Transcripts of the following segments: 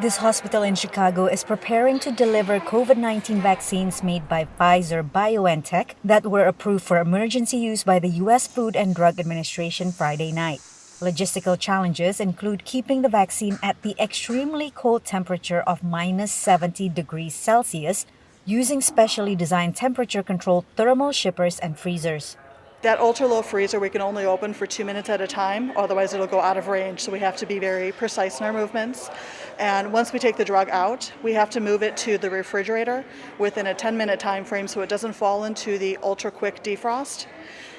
This hospital in Chicago is preparing to deliver COVID-19 vaccines made by Pfizer-BioNTech that were approved for emergency use by the U.S. Food and Drug Administration Friday night. Logistical challenges include keeping the vaccine at the extremely cold temperature of minus 70 degrees Celsius using specially designed temperature-controlled thermal shippers and freezers. That ultra-low freezer we can only open for 2 minutes at a time, otherwise it'll go out of range, so we have to be very precise in our movements. And once we take the drug out, we have to move it to the refrigerator within a 10-minute time frame so it doesn't fall into the ultra-quick defrost.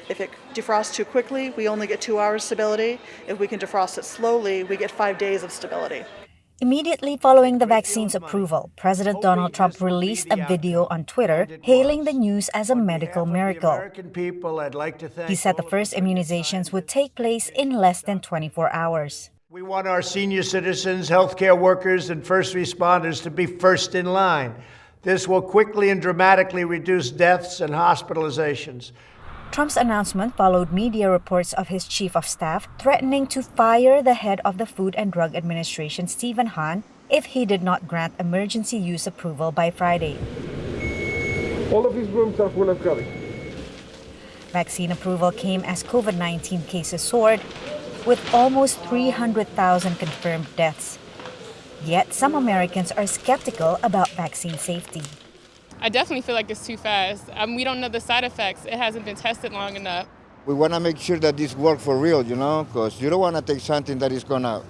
If it defrosts too quickly, we only get 2 hours stability. If we can defrost it slowly, we get 5 days of stability. Immediately following the vaccine's approval, President Donald Trump released a video on Twitter hailing the news as a medical miracle. He said the first immunizations would take place in less than 24 hours. We want our senior citizens, healthcare workers, and first responders to be first in line. This will quickly and dramatically reduce deaths and hospitalizations. Trump's announcement followed media reports of his chief of staff threatening to fire the head of the Food and Drug Administration, Stephen Hahn, if he did not grant emergency use approval by Friday. All of these rooms are full of COVID. Vaccine approval came as COVID-19 cases soared, with almost 300,000 confirmed deaths. Yet some Americans are skeptical about vaccine safety. I definitely feel like it's too fast. We don't know the side effects. It hasn't been tested long enough. We want to make sure that this works for real, because you don't want to take something that is going to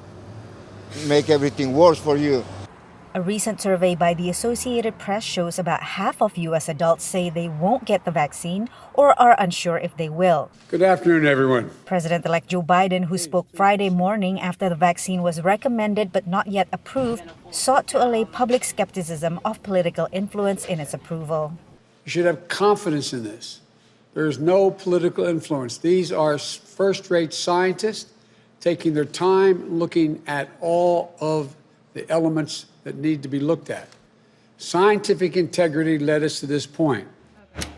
make everything worse for you. A recent survey by the Associated Press shows about half of U.S. adults say they won't get the vaccine or are unsure if they will. Good afternoon, everyone. President-elect Joe Biden, who spoke Friday morning after the vaccine was recommended but not yet approved, sought to allay public skepticism of political influence in its approval. You should have confidence in this. There is no political influence. These are first-rate scientists taking their time looking at all of the elements that need to be looked at. Scientific integrity led us to this point.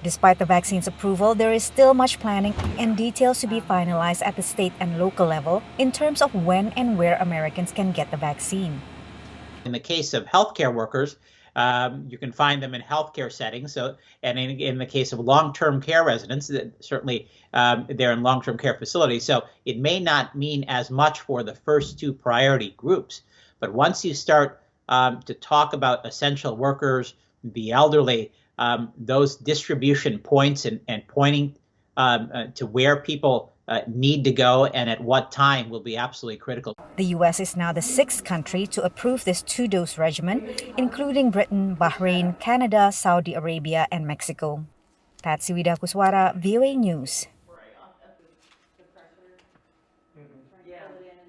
Despite the vaccine's approval, there is still much planning and details to be finalized at the state and local level in terms of when and where Americans can get the vaccine. In the case of healthcare workers, you can find them in healthcare settings. And in the case of long-term care residents, certainly they're in long-term care facilities. So it may not mean as much for the first two priority groups. But once you start to talk about essential workers, the elderly, those distribution points and pointing to where people need to go and at what time will be absolutely critical. The U.S. is now the sixth country to approve this two-dose regimen, including Britain, Bahrain, Canada, Saudi Arabia, and Mexico. Patsy Widakuswara, VOA News.